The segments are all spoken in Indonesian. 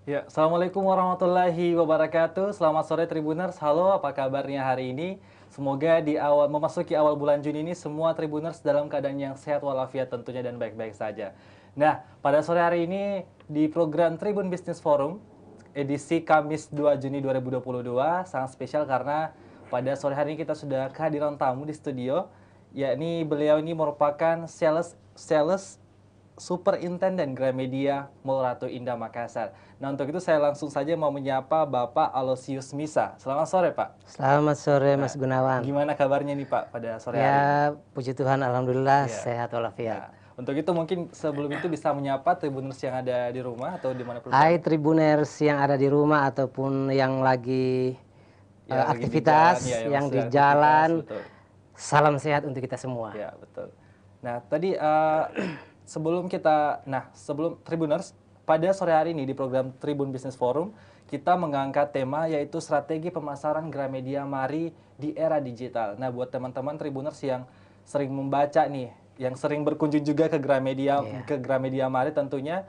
Ya, Assalamualaikum warahmatullahi wabarakatuh. Selamat sore Tribuners. Halo, apa kabarnya hari ini? Semoga memasuki awal bulan Juni ini semua Tribuners dalam keadaan yang sehat walafiat tentunya dan baik-baik saja. Nah, pada sore hari ini di program Tribun Business Forum edisi Kamis 2 Juni 2022 sangat spesial karena pada sore hari ini kita sudah kehadiran tamu di studio, yakni beliau ini merupakan sales Superintendent Gramedia Mall Ratu Indah Makassar. Nah, untuk itu saya langsung saja mau menyapa Bapak Alosius Misa. Selamat sore, Pak. Selamat sore Nah, Mas Gunawan. gimana kabarnya nih, Pak, pada sore hari ini? Ya, puji Tuhan, alhamdulillah Iya. sehat Nah, walafiat. untuk itu mungkin sebelum itu bisa menyapa Tribuners yang ada di rumah atau dimanapun Hai Tribuners yang ada di rumah ataupun yang lagi yang lagi di jalan, aktivitas, ya, yang yang sedang di aktivitas, jalan. betul. Salam sehat untuk kita semua. Ya, betul. Nah, tadi sebelum Tribuners, pada sore hari ini di program Tribun Business Forum, kita mengangkat tema yaitu strategi pemasaran Gramedia Mari di era digital. Nah, buat teman-teman Tribuners yang sering membaca nih, yang sering berkunjung juga Iya. ke Gramedia Mari tentunya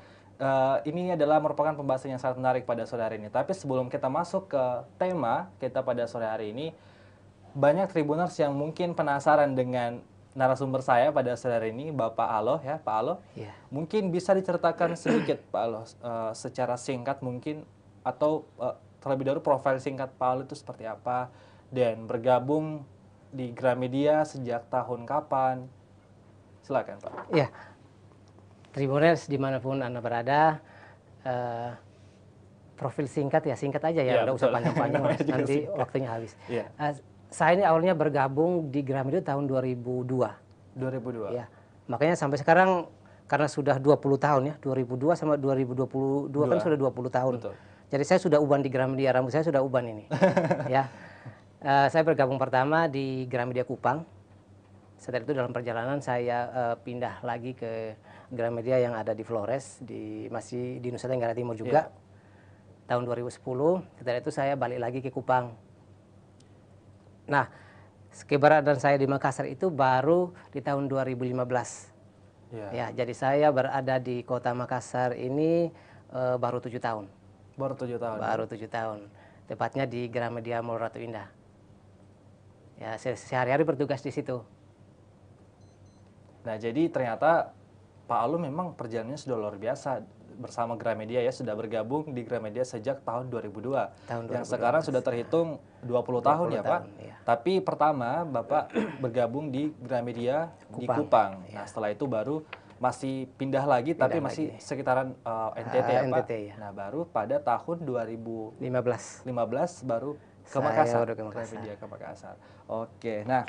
ini adalah merupakan pembahasan yang sangat menarik pada sore hari ini. Tapi sebelum kita masuk ke tema kita pada sore hari ini, banyak Tribuners yang mungkin penasaran dengan narasumber saya pada sore hari ini, Bapak Aloh ya, Pak Aloh. Iya. Mungkin bisa diceritakan sedikit Pak Aloh secara singkat mungkin atau terlebih dahulu profil singkat Pak Aloh itu seperti apa dan bergabung di Gramedia sejak tahun kapan? Silakan Pak. Iya. Tribuners dimanapun Anda berada, profil singkat aja ya, Iya, nggak usah betul. panjang-panjang Mas, Namanya juga nanti singkat. waktunya habis. Iya. Saya ini awalnya bergabung di Gramedia tahun 2002. 2002. Ya, makanya sampai sekarang karena sudah 20 tahun ya, 2002 sama 2022 kan sudah 20 tahun. Betul. Jadi saya sudah uban di Gramedia, rambut saya sudah uban ini. Ya, saya bergabung pertama di Gramedia Kupang. Setelah itu dalam perjalanan saya pindah lagi ke Gramedia yang ada di Flores, masih di Nusa Tenggara Timur juga. Tahun 2010, setelah itu saya balik lagi ke Kupang. Nah, keberadaan saya di Makassar itu baru di tahun 2015. Ya, jadi saya berada di kota Makassar ini baru 7 tahun. Baru 7 tahun. Baru 7 tahun. Tepatnya di Gramedia Mall Ratu Indah. Ya, sehari-hari bertugas di situ. Nah, jadi ternyata Pak Alu memang perjalanannya sudah luar biasa bersama Gramedia ya, sudah bergabung di Gramedia sejak tahun 2002. Yang sekarang sudah terhitung 20 tahun ya, Pak. Iya. Tapi pertama Bapak bergabung di Gramedia di Kupang. Nah, setelah itu baru masih pindah lagi tapi masih sekitaran NTT ya, Pak. NTT, ya. Nah, baru pada tahun 2015 baru ke Saya Makassar. baru ke Makassar. Gramedia ke Makassar. Oke. Nah,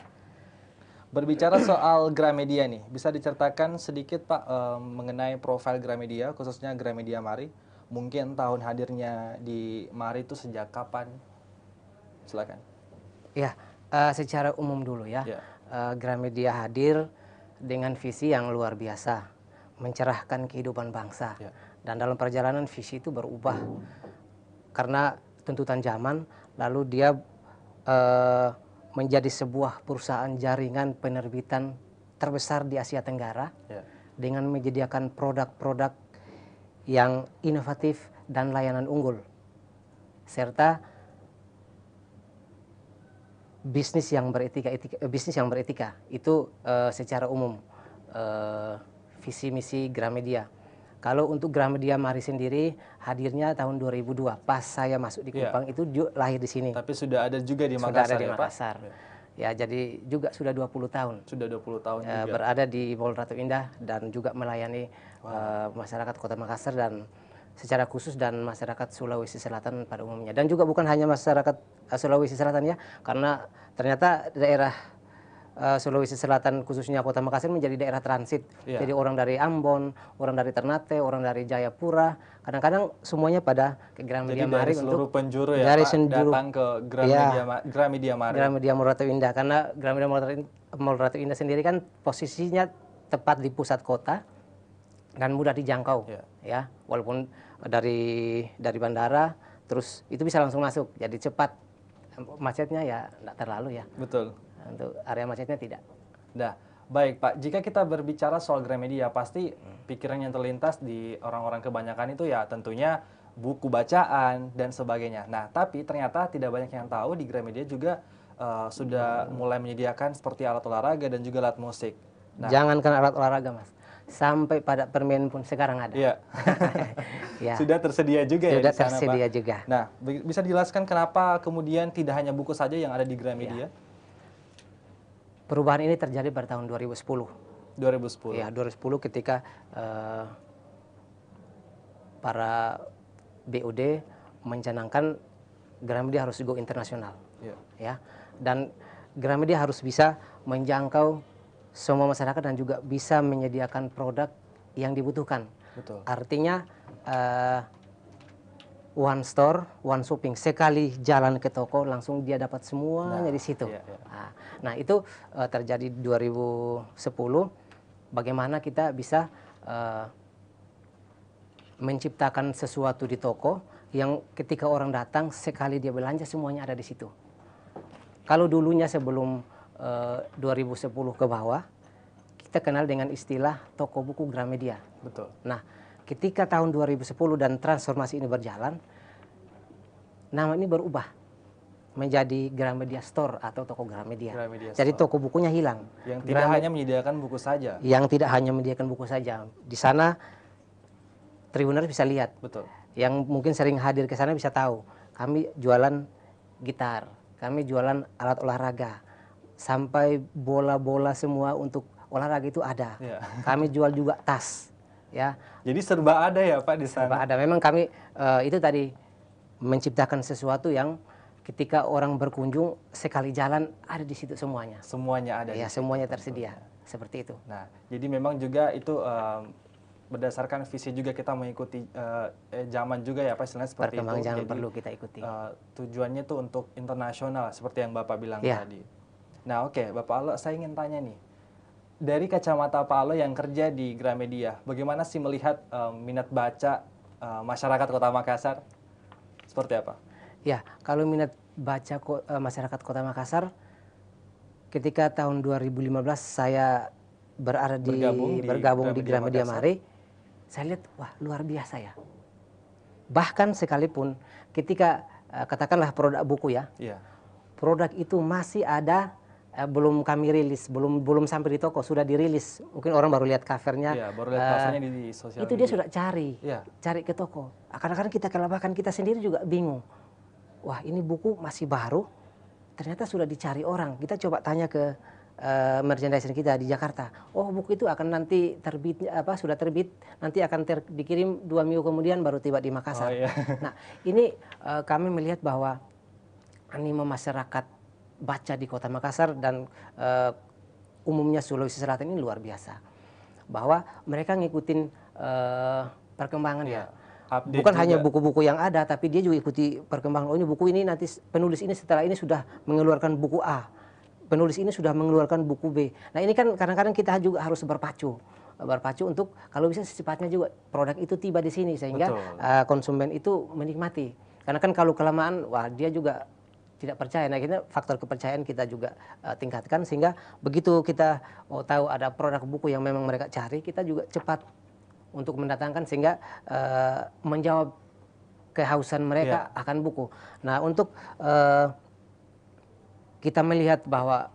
berbicara soal Gramedia nih, bisa diceritakan sedikit Pak mengenai profil Gramedia, khususnya Gramedia Mari. Mungkin tahun hadirnya di Mari itu sejak kapan? Silakan. Ya, secara umum dulu ya. Ya. Gramedia hadir dengan visi yang luar biasa, mencerahkan kehidupan bangsa. Ya. Dan dalam perjalanan visi itu berubah karena tuntutan zaman, lalu dia menjadi sebuah perusahaan jaringan penerbitan terbesar di Asia Tenggara dengan menyediakan produk-produk yang inovatif dan layanan unggul, serta bisnis yang beretika itu secara umum visi misi Gramedia. Kalau untuk Gramedia Mari sendiri hadirnya tahun 2002 pas saya masuk di Kupang itu lahir di sini. Tapi sudah ada juga di Makassar. Sudah ada di ya, Makassar. Pak? Ya, jadi juga sudah 20 tahun. Sudah 20 tahun juga. Berada di Mall Ratu Indah dan juga melayani masyarakat Kota Makassar dan secara khusus dan masyarakat Sulawesi Selatan pada umumnya. Dan juga bukan hanya masyarakat Sulawesi Selatan ya, karena ternyata daerah Sulawesi Selatan khususnya Kota Makassar menjadi daerah transit. Jadi orang dari Ambon, orang dari Ternate, orang dari Jayapura, kadang-kadang semuanya pada ke Gramedia Mari dari seluruh untuk penjuru ya Pak, datang ke Gramedia Mari. Gramedia Mall Ratu Indah, karena Gramedia Mall Ratu Indah sendiri kan posisinya tepat di pusat kota dan mudah dijangkau ya, walaupun dari bandara terus itu bisa langsung masuk, jadi cepat, macetnya ya tidak terlalu ya. Betul. Untuk area macetnya tidak. Nah, baik Pak, jika kita berbicara soal Gramedia, pasti pikiran yang terlintas di orang-orang kebanyakan itu ya tentunya buku bacaan, dan sebagainya. Nah, tapi ternyata tidak banyak yang tahu di Gramedia juga sudah mulai menyediakan seperti alat olahraga dan juga alat musik. Nah, Jangankan alat olahraga, Mas. Sampai pada permen pun sekarang ada. iya. Ya, Sudah tersedia juga ya sudah di sana, tersedia Pak. juga. Nah, bisa dijelaskan kenapa kemudian tidak hanya buku saja yang ada di Gramedia? Perubahan ini terjadi pada tahun 2010. 2010. Ya, 2010 ketika para BUD mencanangkan Gramedia harus go internasional. Iya. Ya, dan Gramedia harus bisa menjangkau semua masyarakat dan juga bisa menyediakan produk yang dibutuhkan. Betul. Artinya one store, one shopping. Sekali jalan ke toko langsung dia dapat semuanya di situ. Iya, iya. Nah, itu terjadi 2010. Bagaimana kita bisa menciptakan sesuatu di toko yang ketika orang datang sekali dia belanja semuanya ada di situ. Kalau dulunya sebelum 2010 ke bawah, kita kenal dengan istilah toko buku Gramedia. Betul. Nah, ketika tahun 2010 dan transformasi ini berjalan, nama ini berubah menjadi Gramedia Store atau toko Gramedia. Gramedia Jadi Store. toko bukunya hilang. Yang tidak hanya menyediakan buku saja. Yang tidak hanya menyediakan buku saja. Di sana Tribuners bisa lihat. Betul. Yang mungkin sering hadir ke sana bisa tahu. Kami jualan gitar, kami jualan alat olahraga, sampai bola-bola semua untuk olahraga itu ada. Iya. Kami jual juga tas, ya. Jadi serba ada ya Pak di sana. Serba ada. Memang kami itu tadi menciptakan sesuatu yang ketika orang berkunjung sekali jalan ada di situ semuanya. Semuanya ada. Ya, di situ, semuanya tentunya. tersedia seperti itu. Nah, jadi memang juga itu berdasarkan visi juga kita mengikuti zaman juga ya Pak, istilahnya seperti itu. Perkembangan zaman Jadi, perlu kita ikuti. tujuannya tuh untuk internasional seperti yang Bapak bilang Ya. tadi. Nah, oke, Bapak Alo, saya ingin tanya nih. Dari kacamata Pak Alo yang kerja di Gramedia, bagaimana sih melihat minat baca masyarakat Kota Makassar? Seperti apa? Ya, kalau minat baca masyarakat Kota Makassar, ketika tahun 2015 saya bergabung di Gramedia Mari, saya lihat wah luar biasa ya. Bahkan sekalipun ketika katakanlah produk buku ya, Iya. produk itu masih ada belum kami rilis, belum sampai di toko, sudah dirilis. Mungkin orang baru lihat covernya. Iya, baru lihat covernya di sosial Itu media. dia sudah Iya. cari ke toko. Kadang-kadang kita kelabakan kita sendiri juga bingung. Wah, ini buku masih baru, ternyata sudah dicari orang. Kita coba tanya ke merchandiser kita di Jakarta. Oh, buku itu akan nanti terbit sudah terbit, nanti akan dikirim 2 minggu kemudian baru tiba di Makassar. Oh, iya. Nah, ini kami melihat bahwa animo masyarakat baca di Kota Makassar dan umumnya Sulawesi Selatan ini luar biasa. Bahwa mereka ngikutin perkembangan ya. Update Bukan juga. hanya buku-buku yang ada, tapi dia juga ikuti perkembangan. Oh, ini buku ini nanti penulis ini setelah ini sudah mengeluarkan buku A. Penulis ini sudah mengeluarkan buku B. Nah, ini kan kadang-kadang kita juga harus berpacu untuk kalau bisa secepatnya juga produk itu tiba di sini sehingga konsumen itu menikmati. Karena kan kalau kelamaan, wah dia juga tidak percaya. Nah, kita faktor kepercayaan kita juga tingkatkan sehingga begitu kita tahu ada produk buku yang memang mereka cari, kita juga cepat untuk mendatangkan sehingga menjawab kehausan mereka akan buku. Nah, untuk kita melihat bahwa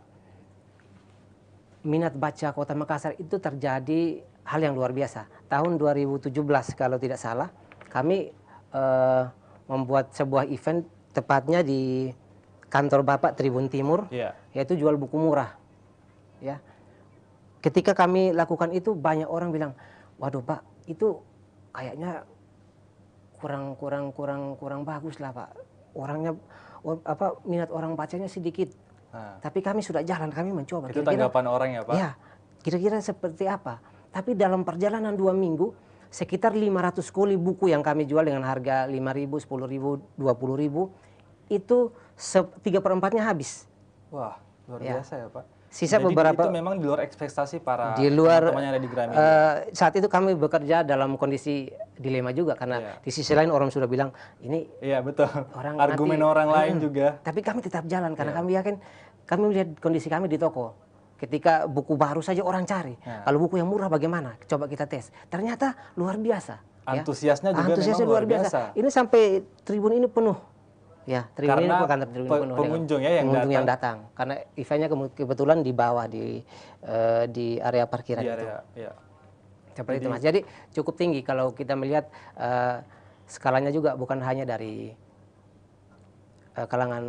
minat baca Kota Makassar itu terjadi hal yang luar biasa. Tahun 2017 kalau tidak salah, kami membuat sebuah event tepatnya di kantor Bapak Tribun Timur, yaitu jual buku murah. Ya, ketika kami lakukan itu banyak orang bilang, waduh Pak, itu kayaknya kurang bagus lah Pak. Orangnya minat orang bacanya sedikit. Tapi kami sudah jalan, kami mencoba. Itu tanggapan orang ya Pak? Ya, kira-kira seperti apa. Tapi dalam perjalanan 2 minggu, sekitar 500 kuli buku yang kami jual dengan harga 5.000, 10.000, 20.000, itu 3/4-nya habis. Wah, luar biasa ya Pak. Sisa jadi beberapa itu memang di luar ekspektasi para teman-teman yang ada di Gramedia. saat itu kami bekerja dalam kondisi dilema juga karena di sisi lain orang sudah bilang ini betul. Orang argumen nanti, orang lain juga. Tapi kami tetap jalan karena kami yakin, kami melihat kondisi kami di toko. Ketika buku baru saja orang cari, kalau buku yang murah bagaimana? Coba kita tes. Ternyata luar biasa. Antusiasnya juga Antusiasnya memang luar biasa. Ini sampai tribun ini penuh. Ya, tribun ini Karena kantor tribun penuh dengan pengunjung ya yang pengunjung yang datang datang. Karena eventnya kebetulan di bawah di area parkiran di itu. area. Ya. Seperti itu Mas. Jadi cukup tinggi kalau kita melihat skalanya juga bukan hanya dari kalangan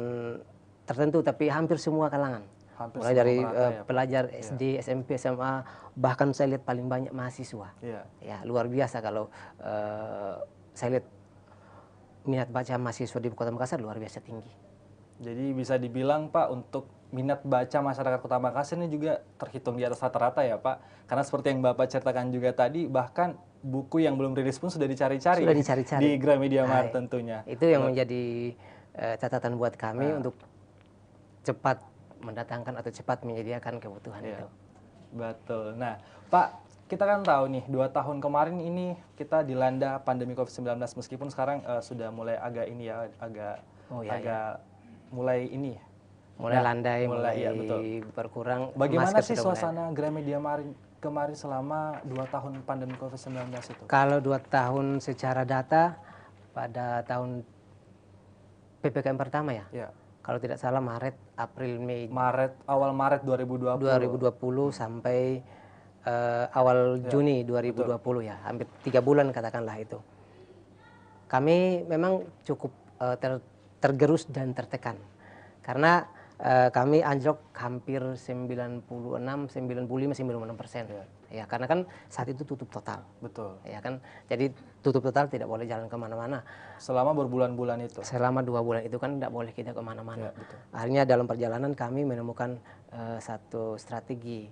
tertentu, tapi hampir semua kalangan. Hampir Mulai semua dari merata ya, Pak. pelajar SD, SMP, SMA, bahkan saya lihat paling banyak mahasiswa. Iya. Ya, luar biasa kalau saya lihat minat baca mahasiswa di Kota Makassar luar biasa tinggi. Jadi bisa dibilang Pak, untuk minat baca masyarakat Kota Makassar ini juga terhitung di atas rata-rata ya Pak. Karena seperti yang Bapak ceritakan juga tadi, bahkan buku yang belum rilis pun sudah dicari-cari. Sudah dicari-cari. Di Gramedia Mart Hai. tentunya. Itu yang menjadi catatan buat kami untuk cepat mendatangkan atau cepat menyediakan kebutuhan itu. Betul. Nah, Pak, kita kan tahu nih 2 tahun kemarin ini kita dilanda pandemi COVID-19, meskipun sekarang sudah mulai agak ini ya, agak mulai ini. Mulai landai, mulai ya, betul. berkurang. Bagaimana sih sudah suasana Gramedia kemarin selama 2 tahun pandemi COVID-19 itu? Kalau 2 tahun secara data pada tahun PPKM pertama ya. Ya. Kalau tidak salah Maret, April, Mei. Awal Maret 2020. 2020 sampai awal Juni 2020 ya, hampir 3 bulan katakanlah itu. Kami memang cukup tergerus dan tertekan karena kami anjlok hampir 95-96%. Ya, karena kan saat itu tutup total. Betul. Ya kan, jadi tutup total, tidak boleh jalan kemana-mana. Selama berbulan-bulan itu. Selama 2 bulan itu kan tidak boleh kita kemana-mana. Akhirnya dalam perjalanan kami menemukan satu strategi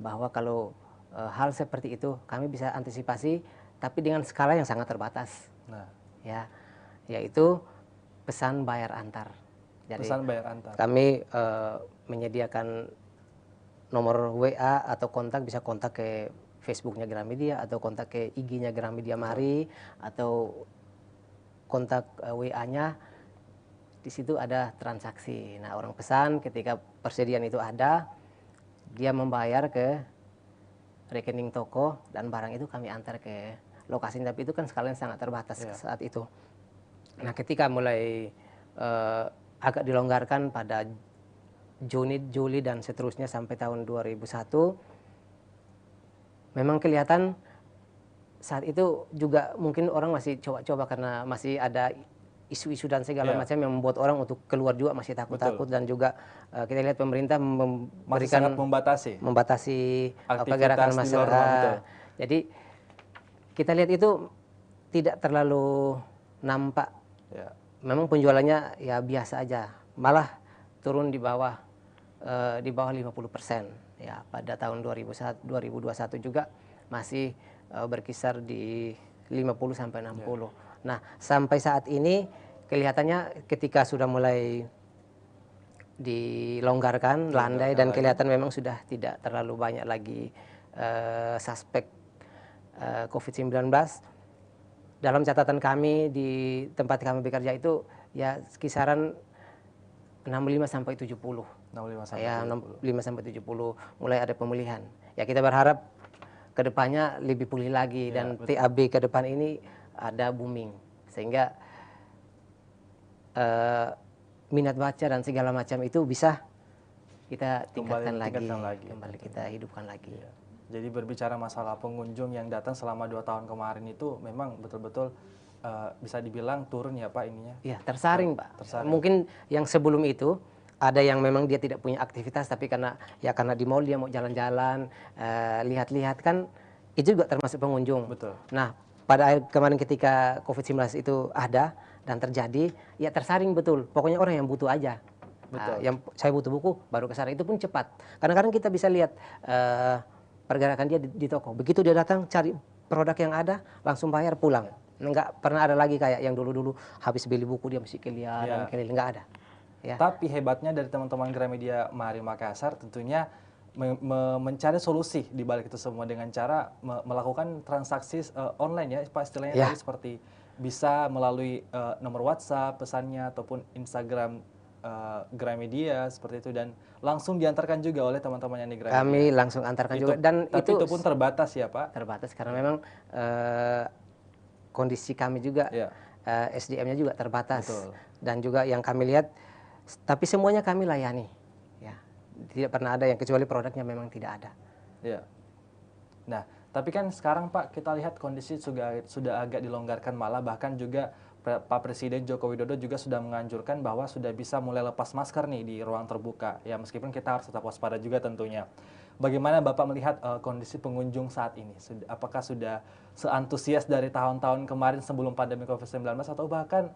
bahwa kalau hal seperti itu kami bisa antisipasi, tapi dengan skala yang sangat terbatas. Nah, ya, yaitu pesan bayar antar. Jadi pesan bayar antar. Kami menyediakan nomor WA atau kontak, bisa kontak ke Facebooknya Gramedia atau kontak ke IG-nya Gramedia Mari atau kontak WA-nya. Di situ ada transaksi. Nah, orang pesan ketika persediaan itu ada, dia membayar ke rekening toko dan barang itu kami antar ke lokasi. Tapi itu kan skalanya sangat terbatas saat itu. Nah, ketika mulai agak dilonggarkan pada Juni, Juli dan seterusnya sampai tahun 2001, memang kelihatan saat itu juga mungkin orang masih coba-coba karena masih ada isu-isu dan segala macam yang membuat orang untuk keluar juga masih takut-takut. Dan juga kita lihat pemerintah memberikan membatasi pergerakan masyarakat. Jadi kita lihat itu tidak terlalu nampak. Memang penjualannya ya biasa aja, malah turun di bawah 50%. Ya, pada tahun 2021 juga masih berkisar di 50 sampai 60. Nah, sampai saat ini kelihatannya ketika sudah mulai dilonggarkan, landai, dan kelihatan memang sudah tidak terlalu banyak lagi suspek COVID-19. Dalam catatan kami di tempat kami bekerja itu ya kisaran 65 sampai 70. 65 sampai ya, 65 sampai 70 mulai ada pemulihan. Ya, kita berharap kedepannya lebih pulih lagi dan TAB ke depan ini ada booming sehingga minat baca dan segala macam itu bisa kita tingkatkan lagi, kembali kita hidupkan lagi. Jadi berbicara masalah pengunjung yang datang selama 2 tahun kemarin itu memang betul-betul bisa dibilang turun ya Pak ininya? Iya, tersaring Pak. Mungkin yang sebelum itu ada yang memang dia tidak punya aktivitas, tapi karena di mall dia mau jalan-jalan, lihat-lihat, kan itu juga termasuk pengunjung. Betul. Nah, pada kemarin ketika COVID-19 itu ada dan terjadi, ya tersaring betul. Pokoknya orang yang butuh aja. Betul. Yang saya butuh buku baru ke sana, itu pun cepat. Kadang-kadang kita bisa lihat pergerakan dia di toko. Begitu dia datang cari produk yang ada, langsung bayar pulang. Enggak pernah ada lagi kayak yang dulu-dulu habis beli buku dia mesti keliling, enggak ada. Ya. Tapi hebatnya dari teman-teman Gramedia Mari Makassar tentunya mencari solusi di balik itu semua dengan cara melakukan transaksi online ya Pak, istilahnya tadi seperti bisa melalui nomor WhatsApp pesannya ataupun Instagram Gramedia seperti itu, dan langsung diantarkan juga oleh teman-teman yang di Gramedia. Kami langsung antarkan juga, dan tapi itu pun terbatas ya Pak? Terbatas karena memang kondisi kami juga Ya, SDM-nya juga terbatas. betul. Dan juga yang kami lihat, tapi semuanya kami layani. Ya, tidak pernah ada yang kecuali produknya memang tidak ada. Ya. Nah, tapi kan sekarang Pak kita lihat kondisi sudah agak dilonggarkan, malah bahkan juga Pak Presiden Joko Widodo juga sudah menganjurkan bahwa sudah bisa mulai lepas masker nih di ruang terbuka. Ya meskipun kita harus tetap waspada juga tentunya. Bagaimana Bapak melihat kondisi pengunjung saat ini? Apakah sudah seantusias dari tahun-tahun kemarin sebelum pandemi COVID-19 atau bahkan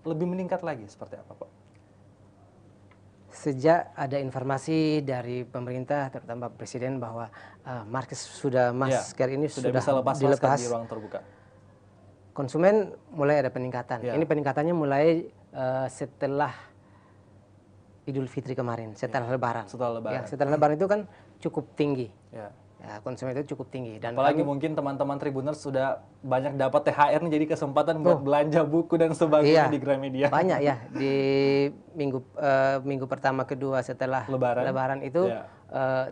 lebih meningkat lagi seperti apa Pak? Sejak ada informasi dari pemerintah, terutama Presiden bahwa masker ini Sudah sudah bisa lepas masker dilepas, di ruang terbuka. konsumen mulai ada peningkatan. Ya. Ini peningkatannya mulai setelah Idul Fitri kemarin, setelah Lebaran. Setelah Lebaran. Ya, setelah Lebaran itu kan cukup tinggi. Ya. Ya, konsumen itu cukup tinggi. Dan Apalagi kami, mungkin teman-teman Tribuners sudah banyak dapat THR nih, jadi kesempatan buat belanja buku dan sebagainya iya, di Gramedia. banyak ya di minggu pertama kedua setelah Lebaran itu Ya.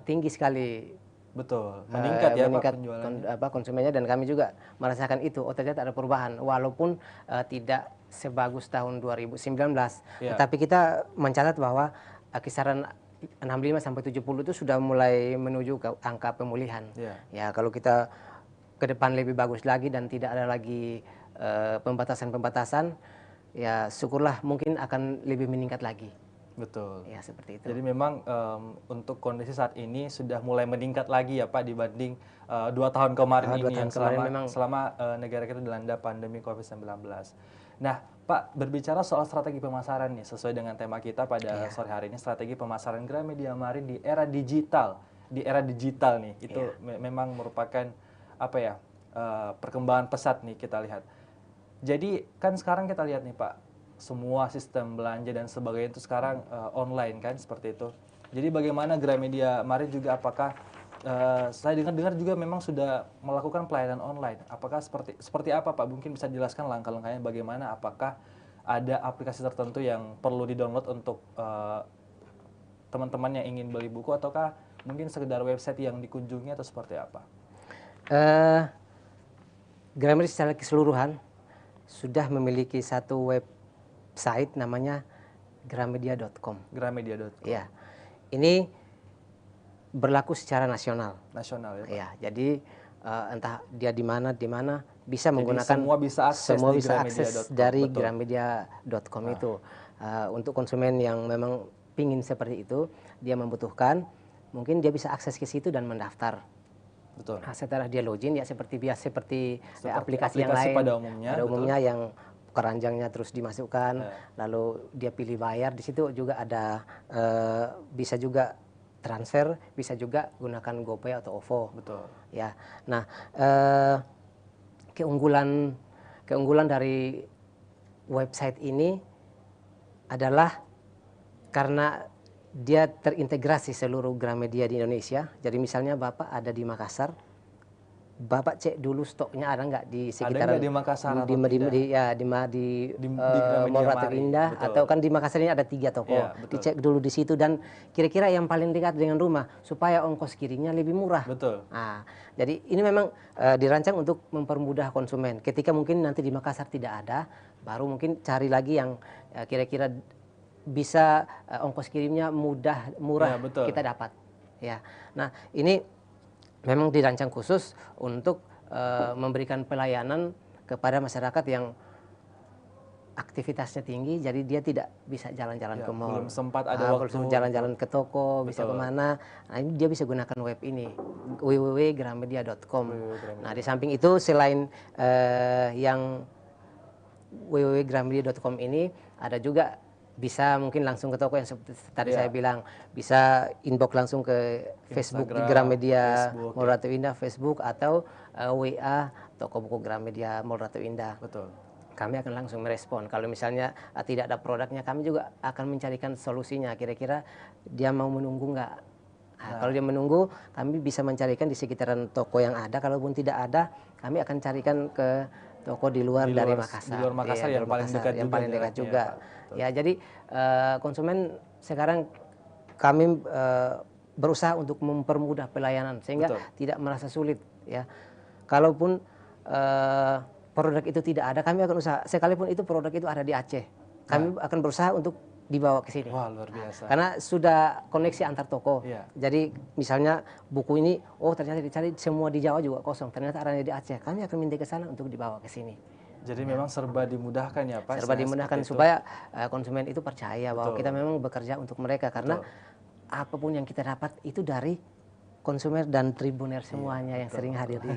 tinggi sekali. Betul, meningkat ya meningkat Pak penjualannya. konsumennya, dan kami juga merasakan itu. Oh, ternyata ada perubahan walaupun tidak sebagus tahun 2019. Ya. Tetapi kita mencatat bahwa kisaran 65 sampai 70 itu sudah mulai menuju ke angka pemulihan. Ya. Ya, kalau kita ke depan lebih bagus lagi dan tidak ada lagi pembatasan-pembatasan, ya syukurlah mungkin akan lebih meningkat lagi. Betul. Ya, seperti itu. Jadi memang untuk kondisi saat ini sudah mulai meningkat lagi ya Pak dibanding 2 tahun kemarin ini yang selama negara kita dilanda pandemi COVID-19. Nah, Pak, berbicara soal strategi pemasaran nih, sesuai dengan tema kita pada sore hari ini, strategi pemasaran Gramedia Marin di era digital. Di era digital nih, itu memang merupakan apa ya, perkembangan pesat nih kita lihat. Jadi kan sekarang kita lihat nih Pak, semua sistem belanja dan sebagainya itu sekarang online kan, seperti itu. Jadi bagaimana Gramedia Marin juga, apakah saya dengar juga memang sudah melakukan pelayanan online. Apakah seperti apa Pak? Mungkin bisa dijelaskan langkah-langkahnya bagaimana? Apakah ada aplikasi tertentu yang perlu di-download untuk teman-teman yang ingin beli buku, ataukah mungkin sekedar website yang dikunjungi atau seperti apa? Gramedia secara keseluruhan sudah memiliki satu website namanya gramedia.com. Gramedia.com. Ya, ini berlaku secara nasional. Nasional ya Pak? Ya, jadi entah dia di mana bisa Jadi menggunakan, semua bisa akses dari betul. gramedia.com itu. Untuk konsumen yang memang pingin seperti itu, dia membutuhkan, mungkin dia bisa akses ke situ dan mendaftar. Betul. Nah, setelah dia login ya seperti aplikasi yang aplikasi lain pada umumnya, yang keranjangnya terus dimasukkan, lalu dia pilih bayar. Di situ juga ada bisa juga transfer, bisa juga gunakan GoPay atau OVO. Betul. Ya. Nah, keunggulan dari website ini adalah karena dia terintegrasi seluruh Gramedia di Indonesia. Jadi misalnya Bapak ada di Makassar, Bapak cek dulu stoknya ada nggak di sekitaran di Makassar di Mall Ratu Indah, atau kan di Makassar ini ada 3 toko. Ya, dicek dulu di situ dan kira-kira yang paling dekat dengan rumah supaya ongkos kirimnya lebih murah. Betul. Nah, jadi ini memang dirancang untuk mempermudah konsumen. Ketika mungkin nanti di Makassar tidak ada, baru mungkin cari lagi yang kira-kira bisa ongkos kirimnya murah Ya, kita dapat. Ya. Nah, ini memang dirancang khusus untuk memberikan pelayanan kepada masyarakat yang aktivitasnya tinggi, jadi dia tidak bisa jalan-jalan ke mall. Belum sempat ada waktu belum jalan-jalan ke toko, bisa kemana. Nah, ini dia bisa gunakan web ini, www.gramedia.com. Nah, di samping itu selain yang www.gramedia.com ini, ada juga bisa mungkin langsung ke toko yang seperti tadi saya bilang, bisa inbox langsung ke Facebook di Gramedia Mall Ratu Indah, Facebook, atau WA toko buku Gramedia Mall Ratu Indah. Betul. Kami akan langsung merespon. Kalau misalnya tidak ada produknya, kami juga akan mencarikan solusinya. Kira-kira dia mau menunggu nggak? Nah, kalau dia menunggu, kami bisa mencarikan di sekitaran toko yang ada. Kalaupun tidak ada, kami akan carikan ke toko di luar dari Makassar. Di luar Makassar yang paling dekat juga. Ya, jadi konsumen sekarang kami berusaha untuk mempermudah pelayanan sehingga tidak merasa sulit. Ya, kalaupun produk itu tidak ada, kami akan usaha. Sekalipun itu produk itu ada di Aceh, kami akan berusaha untuk dibawa ke sini. Wah, luar biasa. Karena sudah koneksi antar toko. Iya. Jadi misalnya buku ini, oh ternyata dicari semua di Jawa juga kosong, ternyata adanya di Aceh. Kami akan minta ke sana untuk dibawa ke sini. Jadi memang serba dimudahkan ya Pak? Serba istilahnya dimudahkan seperti itu. supaya konsumen itu percaya bahwa Betul. kita memang bekerja untuk mereka, karena apapun yang kita dapat itu dari konsumer dan tribuner semuanya yang sering hadir di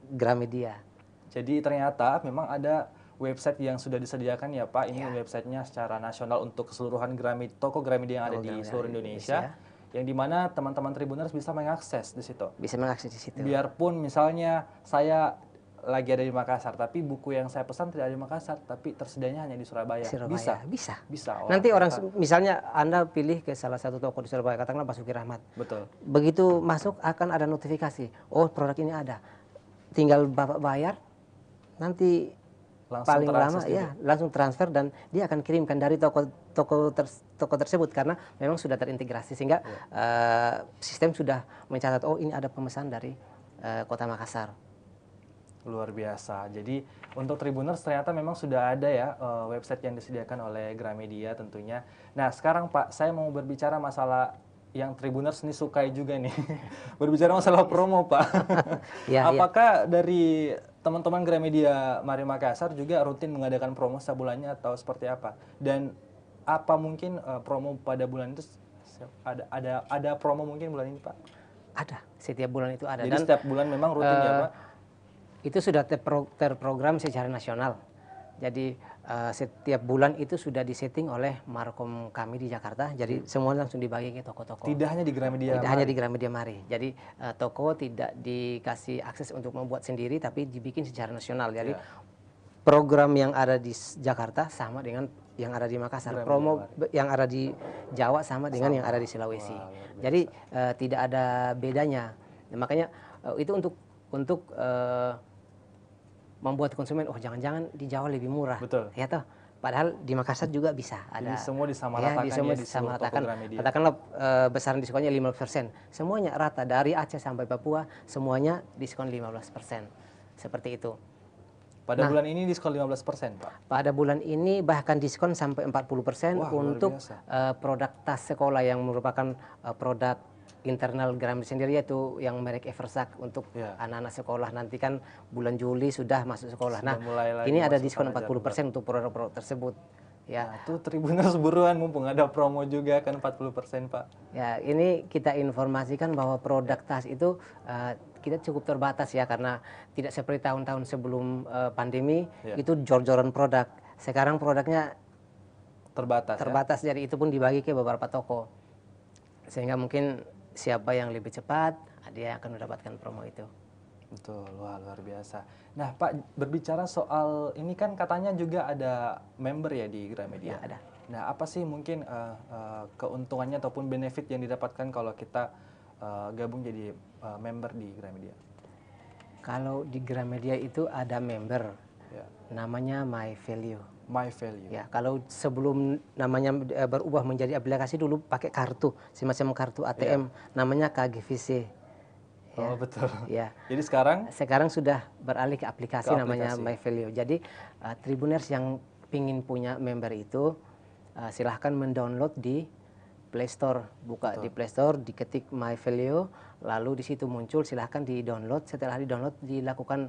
Gramedia. Jadi ternyata memang ada website yang sudah disediakan ya Pak. Ini websitenya secara nasional untuk keseluruhan toko Gramedia yang ada di seluruh Indonesia. Yang dimana teman-teman Tribuners bisa mengakses di situ. Bisa mengakses di situ. Biarpun misalnya saya lagi ada di Makassar, tapi buku yang saya pesan tidak ada di Makassar, tapi tersedianya hanya di Surabaya. Surabaya. Bisa. Oh, Nanti orang, misalnya Anda pilih ke salah satu toko di Surabaya, katakanlah Basuki Rahmat. Betul. Begitu masuk akan ada notifikasi, oh produk ini ada. Tinggal Bapak bayar, nanti Langsung paling lama terakses juga. ya langsung transfer dan dia akan kirimkan dari toko tersebut, karena memang sudah terintegrasi sehingga sistem sudah mencatat, oh ini ada pemesan dari Kota Makassar. Luar biasa. Jadi untuk Tribuners ternyata memang sudah ada ya website yang disediakan oleh Gramedia tentunya. Nah sekarang Pak, saya mau berbicara masalah yang Tribuners ini sukai juga nih. Berbicara masalah promo Pak. Apakah dari teman-teman Gramedia Mari Makassar juga rutin mengadakan promo setiap bulannya atau seperti apa? Dan apa mungkin promo pada bulan itu ada promo mungkin bulan ini Pak? Ada, setiap bulan itu ada. Jadi Dan setiap bulan memang rutin ya Pak? Itu sudah terprogram secara nasional. Jadi setiap bulan itu sudah disetting oleh markom kami di Jakarta. Jadi semua langsung dibagi ke toko-toko. Tidak hanya di Gramedia. Tidak hanya di Gramedia Mari. Jadi toko tidak dikasih akses untuk membuat sendiri, tapi dibikin secara nasional. Jadi program yang ada di Jakarta sama dengan yang ada di Makassar. Promo yang ada di Jawa sama dengan yang ada di Sulawesi. Jadi tidak ada bedanya. Nah, makanya itu untuk membuat konsumen, oh jangan-jangan di Jawa lebih murah. Betul. Ya toh. Padahal di Makassar juga bisa ada. Jadi semua disamaratakan di semua disamaratakan. Katakanlah besaran diskonnya 15%. Semuanya rata dari Aceh sampai Papua, semuanya diskon 15%. Seperti itu. Pada bulan ini diskon 15% Pak? Pada bulan ini bahkan diskon sampai 40% untuk produk tas sekolah yang merupakan produk internal Gramedia sendiri, yaitu yang merek Eversac untuk anak-anak sekolah. Nanti kan bulan Juli sudah masuk sekolah. Nah, ini ada diskon 40% untuk produk-produk tersebut. Ya, nah, itu Tribuners buruan mumpung ada promo juga kan 40% Pak. Ya, ini kita informasikan bahwa produk tas itu kita cukup terbatas ya, karena tidak seperti tahun-tahun sebelum pandemi itu jor-joran produk. Sekarang produknya terbatas jadi itu pun dibagi ke beberapa toko. Sehingga mungkin siapa yang lebih cepat, dia akan mendapatkan promo itu. Betul, luar biasa. Nah Pak, berbicara soal ini kan katanya juga ada member ya di Gramedia. Ya, ada. Nah apa sih mungkin keuntungannya ataupun benefit yang didapatkan kalau kita gabung jadi member di Gramedia? Kalau di Gramedia itu ada member, namanya My Value. My Value. Ya, kalau sebelum namanya berubah menjadi aplikasi, dulu pakai kartu, semacam kartu ATM, namanya KGVC. Oh betul. Ya. Jadi sekarang sudah beralih ke aplikasi namanya My Value. Jadi Tribuners yang pingin punya member itu silahkan mendownload di Play Store. Buka di Play Store, diketik My Value, lalu di situ muncul, silahkan di-download. Setelah di-download dilakukan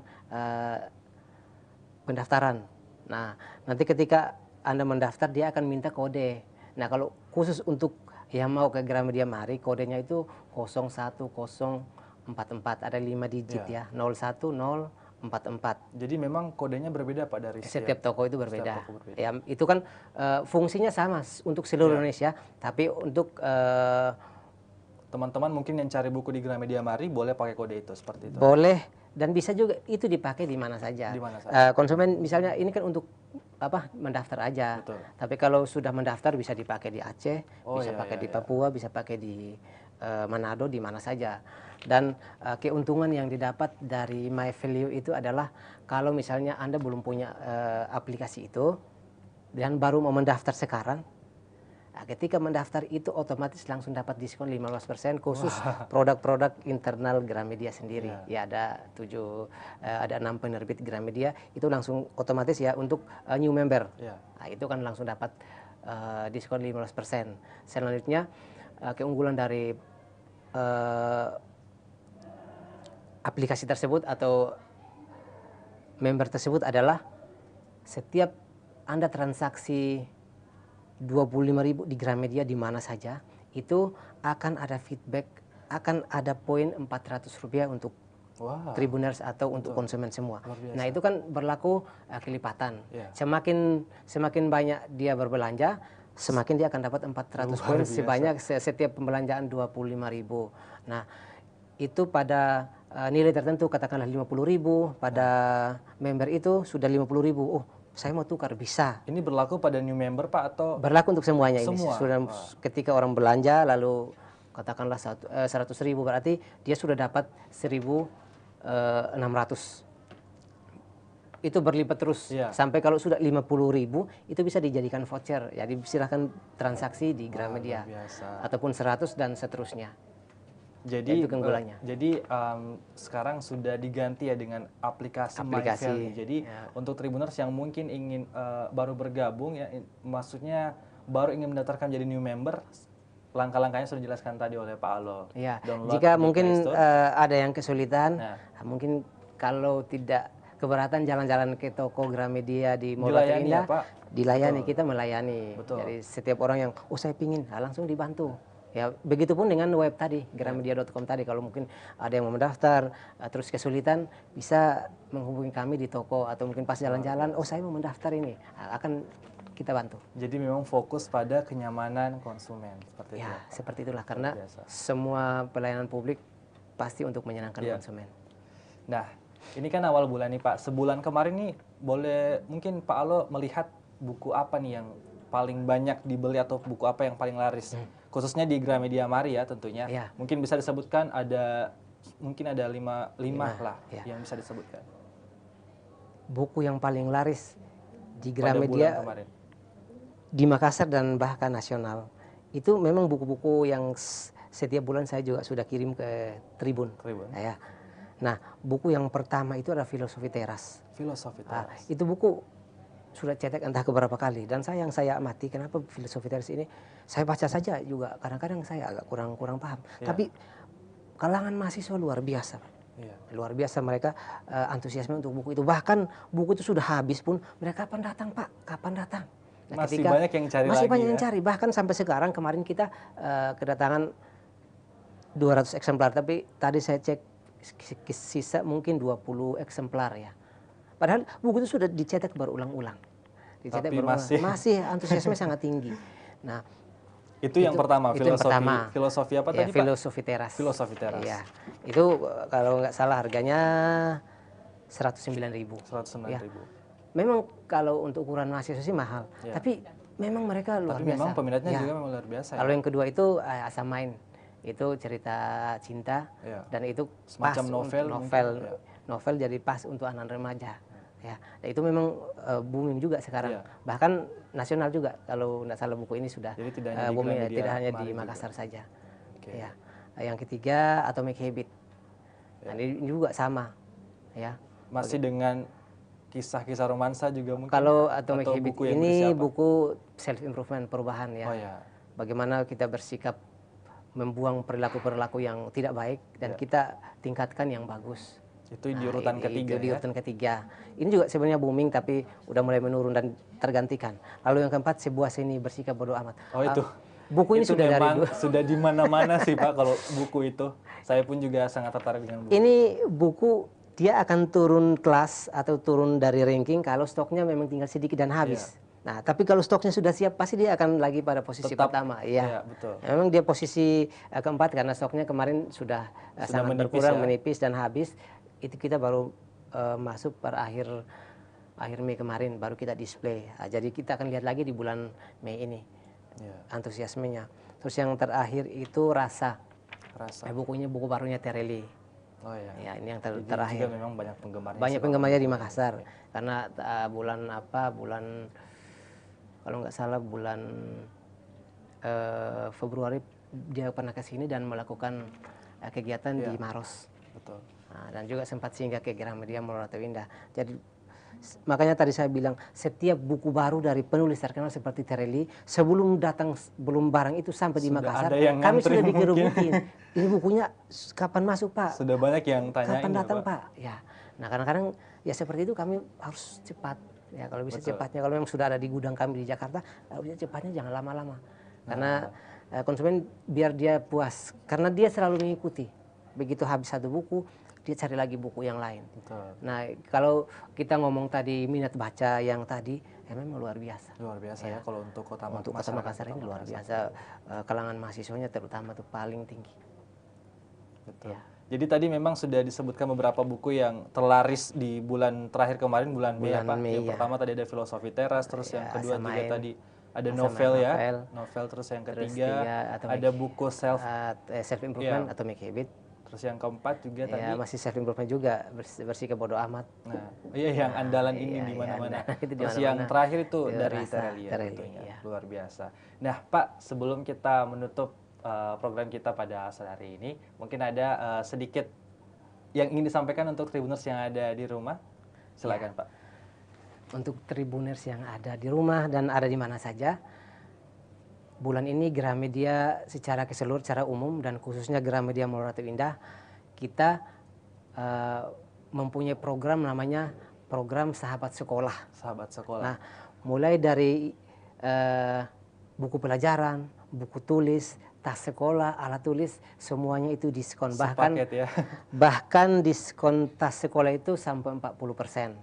pendaftaran. Nah, nanti ketika Anda mendaftar, dia akan minta kode. Nah, kalau khusus untuk yang mau ke Gramedia Mari, kodenya itu 01044, ada 5 digit ya, 01044. Jadi memang kodenya berbeda Pak dari setiap toko itu berbeda. Ya, itu kan fungsinya sama untuk seluruh Indonesia, tapi untuk teman-teman mungkin yang cari buku di Gramedia Mari boleh pakai kode itu seperti itu. Boleh, dan bisa juga itu dipakai di mana saja. Konsumen misalnya ini kan untuk mendaftar aja. Betul. Tapi kalau sudah mendaftar bisa dipakai di Aceh, bisa pakai di Papua, bisa pakai di Manado, di mana saja. Dan keuntungan yang didapat dari My Value itu adalah kalau misalnya Anda belum punya aplikasi itu dan baru mau mendaftar sekarang, Nah, ketika mendaftar itu otomatis langsung dapat diskon 15% khusus produk-produk internal Gramedia sendiri. Ya ada 6 penerbit Gramedia itu langsung otomatis ya untuk new member. Nah, itu kan langsung dapat diskon 15%. Selanjutnya keunggulan dari aplikasi tersebut atau member tersebut adalah setiap Anda transaksi 25.000 di Gramedia di mana saja, itu akan ada feedback, akan ada poin Rp400 untuk Tribuners atau untuk konsumen semua. Nah itu kan berlaku kelipatan. Semakin banyak dia berbelanja, semakin dia akan dapat 400 poin sebanyak setiap pembelanjaan 25.000. Nah itu pada nilai tertentu, katakanlah 50.000, pada member itu sudah 50.000. Oh, saya mau tukar, bisa. Ini berlaku pada new member Pak atau? Berlaku untuk semuanya. Semua? Ini sudah ketika orang belanja lalu katakanlah 100.000 berarti dia sudah dapat 1.600. Itu berlipat terus sampai kalau sudah 50.000 itu bisa dijadikan voucher. Jadi silahkan transaksi di Gramedia ataupun 100 dan seterusnya. Jadi jadi sekarang sudah diganti ya dengan aplikasi. MyValue. Jadi untuk Tribuners yang mungkin ingin baru bergabung ya, maksudnya baru ingin mendaftarkan jadi new member, langkah-langkahnya sudah dijelaskan tadi oleh Pak Alo. Ya. Jika mungkin ada yang kesulitan, mungkin kalau tidak keberatan jalan-jalan ke toko Gramedia di Mall Batu Indah, dilayani. Kita melayani. Jadi setiap orang yang saya pingin, langsung dibantu. Ya, begitupun dengan web tadi, gramedia.com tadi. Kalau mungkin ada yang mau mendaftar, terus kesulitan, bisa menghubungi kami di toko atau mungkin pas jalan-jalan, saya mau mendaftar ini, akan kita bantu. Jadi memang fokus pada kenyamanan konsumen, seperti itu. Ya, seperti itulah, karena semua pelayanan publik pasti untuk menyenangkan konsumen. Nah, ini kan awal bulan nih Pak. Sebulan kemarin nih, boleh mungkin Pak Alo melihat buku apa nih yang paling banyak dibeli atau buku apa yang paling laris? Khususnya di Gramedia Mari ya tentunya. Mungkin bisa disebutkan mungkin ada lima lah yang bisa disebutkan. Buku yang paling laris di Gramedia di Makassar dan bahkan nasional itu memang buku-buku yang setiap bulan saya juga sudah kirim ke Tribun. Ya. Nah, buku yang pertama itu adalah Filosofi Teras. Filosofi Teras. Itu buku sudah cetak entah keberapa kali, dan yang saya amati kenapa Filosofi Teras ini saya baca saja juga kadang-kadang saya agak kurang paham. Tapi kalangan mahasiswa luar biasa. Luar biasa mereka antusiasme untuk buku itu. Bahkan buku itu sudah habis pun mereka kapan datang Pak? Kapan datang? Nah, masih banyak yang cari masih lagi. Banyak yang cari. Bahkan sampai sekarang kemarin kita kedatangan 200 eksemplar, tapi tadi saya cek sisa mungkin 20 eksemplar ya. Padahal buku itu sudah dicetak berulang-ulang. Masih antusiasme sangat tinggi. Nah, itu yang pertama, filosofi apa tadi Pak? Filosofi Teras. Filosofi Teras. Iya. Itu kalau nggak salah harganya 109.000. 109.000. Ya. Memang kalau untuk ukuran mahasiswa sih mahal, tapi memang mereka luar biasa. Tapi memang peminatnya juga memang luar biasa. Kalau yang kedua itu Asam Main. Itu cerita cinta dan itu semacam novel jadi pas untuk anak remaja. Ya, dan itu memang booming juga sekarang. Bahkan nasional juga kalau tidak salah buku ini sudah booming, tidak hanya di Makassar saja. Ya. Yang ketiga Atomic Habit. Nah, ini juga sama. Ya. Masih dengan kisah-kisah romansa juga mungkin. Kalau Atomic Habit ini buku self improvement, perubahan ya. Bagaimana kita bersikap membuang perilaku-perilaku yang tidak baik dan kita tingkatkan yang bagus. Itu di urutan ketiga. Itu di urutan ketiga. Ini juga sebenarnya booming tapi udah mulai menurun dan tergantikan. Lalu yang keempat, Sebuah Seni Bersikap Bodo Amat. Itu. Buku ini sudah sudah di mana-mana sih Pak kalau buku itu. Saya pun juga sangat tertarik dengan buku. Ini buku dia akan turun kelas atau turun dari ranking kalau stoknya memang tinggal sedikit dan habis. Nah, tapi kalau stoknya sudah siap pasti dia akan lagi pada posisi pertama. Iya, betul. Memang dia posisi keempat karena stoknya kemarin sudah sangat berkurang, menipis dan habis. Itu kita baru masuk pada akhir Mei kemarin baru kita display. Nah, jadi kita akan lihat lagi di bulan Mei ini antusiasmenya. Terus yang terakhir itu Rasa. Buku barunya Tereli. Ya, ini yang terakhir. Juga memang banyak penggemarnya. Banyak penggemarnya di Makassar karena bulan kalau nggak salah bulan Februari dia pernah ke sini dan melakukan kegiatan di Maros. Betul. Nah, dan juga sempat singgah ke Gramedia Mall Ratu Indah. Jadi makanya tadi saya bilang setiap buku baru dari penulis terkenal seperti Tereli sebelum barang itu sampai di Sudah Makassar, ada yang kami ngantri sudah mungkin. dikerubutin. Ini bukunya kapan masuk Pak? Sudah banyak yang tanyain Kapan ya, datang Pak? Pak? Ya. Nah kadang-kadang ya seperti itu kami harus cepat. Ya kalau bisa Betul. cepatnya. Kalau memang sudah ada di gudang kami di Jakarta, kalau bisa cepatnya jangan lama-lama. Karena konsumen biar dia puas. Karena dia selalu mengikuti. Begitu habis satu buku, dia cari lagi buku yang lain. Betul. Nah kalau kita ngomong tadi minat baca yang tadi, memang luar biasa. Luar biasa ya kalau untuk kota Untuk Kota Makassar ini luar biasa. Kalangan mahasiswanya terutama tuh paling tinggi. Betul. Ya. Jadi tadi memang sudah disebutkan beberapa buku yang terlaris di bulan terakhir kemarin, bulan Mei ya, Pak. Mei, Yang ya. pertama tadi ada Filosofi Teras, terus yang kedua juga Samain. tadi ada Samain novel ya. novel. Novel, terus yang Terus ketiga Atomic, ada buku self. self improvement atau make habit. Terus yang keempat juga tadi. Ya masih self improvement juga, bersih ke bodo amat. Nah, iya yang andalan ini di mana-mana. Terus yang terakhir itu dari Tereli ya, tentunya. Luar biasa. Nah, Pak, sebelum kita menutup program kita pada sore hari ini, mungkin ada sedikit yang ingin disampaikan untuk Tribuners yang ada di rumah. Silakan, Pak. Untuk Tribuners yang ada di rumah dan ada di mana saja, bulan ini Gramedia secara keseluruhan, secara umum dan khususnya Gramedia Mall Ratu Indah, kita mempunyai program namanya program Sahabat Sekolah. Sahabat Sekolah. Nah, mulai dari buku pelajaran, buku tulis, tas sekolah, alat tulis, semuanya itu diskon. Sepaket ya. Bahkan diskon tas sekolah itu sampai 40%.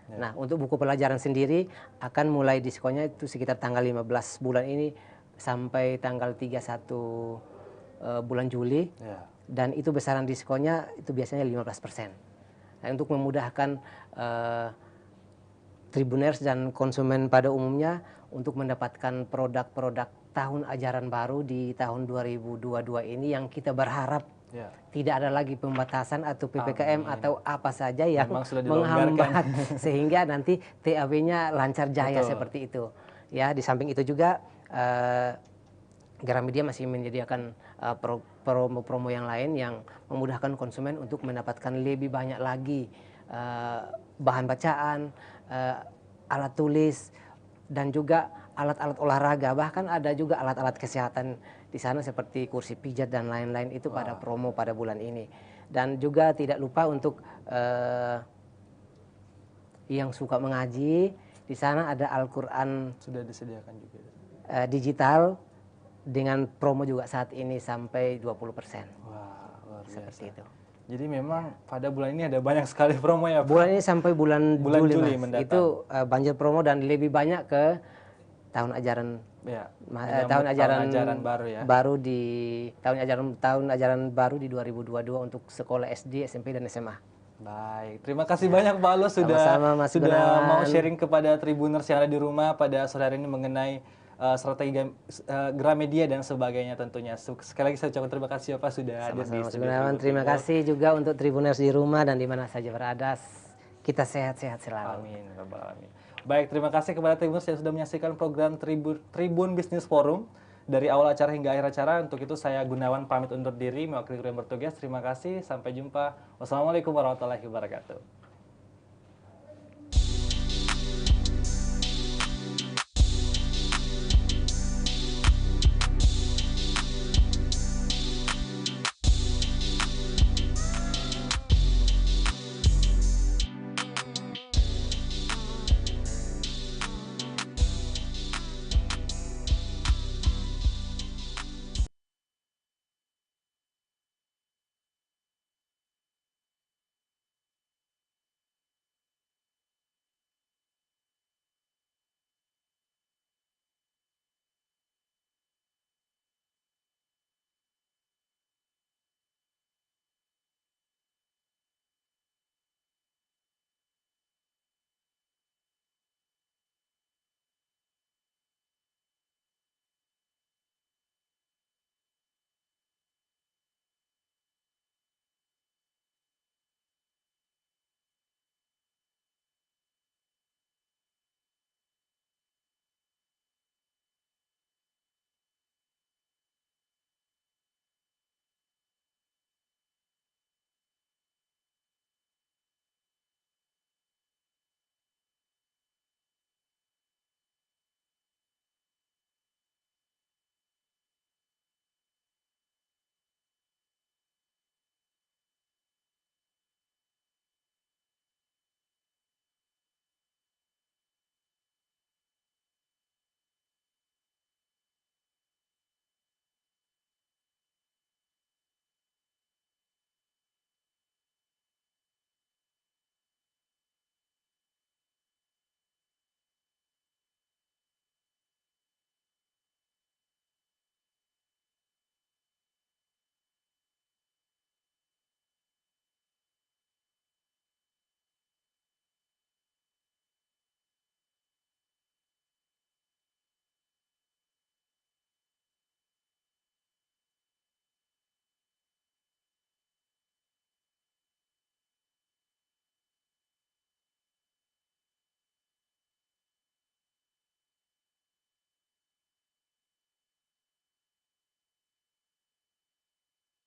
Ya. Nah, untuk buku pelajaran sendiri akan mulai diskonnya itu sekitar tanggal 15 bulan ini sampai tanggal 31 bulan Juli. Ya. Dan itu besaran diskonnya itu biasanya 15%. Nah, untuk memudahkan Tribuners dan konsumen pada umumnya untuk mendapatkan produk-produk tahun ajaran baru di tahun 2022 ini yang kita berharap tidak ada lagi pembatasan atau PPKM atau apa saja yang menghambat sehingga nanti TAB-nya lancar jaya. Betul. Seperti itu. Ya, di samping itu juga Gramedia masih menyediakan promo-promo yang lain yang memudahkan konsumen untuk mendapatkan lebih banyak lagi bahan bacaan, alat tulis, dan juga alat-alat olahraga, bahkan ada juga alat-alat kesehatan di sana seperti kursi pijat dan lain-lain itu pada promo pada bulan ini. Dan juga tidak lupa untuk yang suka mengaji, di sana ada Al-Quran sudah disediakan juga digital dengan promo juga saat ini sampai 20%. Wah, luar biasa. Seperti itu. Jadi memang pada bulan ini ada banyak sekali promo ya, Pak? Bulan ini sampai bulan Juli mendatang. Itu banjir promo dan lebih banyak ke tahun ajaran tahun ajaran baru ya. Tahun ajaran baru di 2022 untuk sekolah SD, SMP dan SMA. Baik, terima kasih banyak Pak Alus sudah mau sharing kepada Tribuners yang ada di rumah pada sore hari ini mengenai strategi Gramedia dan sebagainya tentunya. Sekali lagi saya ucapkan terima kasih Pak sudah hadir di studio. Terima kasih juga untuk Tribuners di rumah dan di mana saja berada. Kita sehat-sehat selalu. Amin. Amin. Baik, terima kasih kepada Tribuners yang sudah menyaksikan program Tribun Bisnis Forum dari awal acara hingga akhir acara. Untuk itu saya Gunawan pamit undur diri mewakili kru yang bertugas. Terima kasih, sampai jumpa. Wassalamualaikum warahmatullahi wabarakatuh.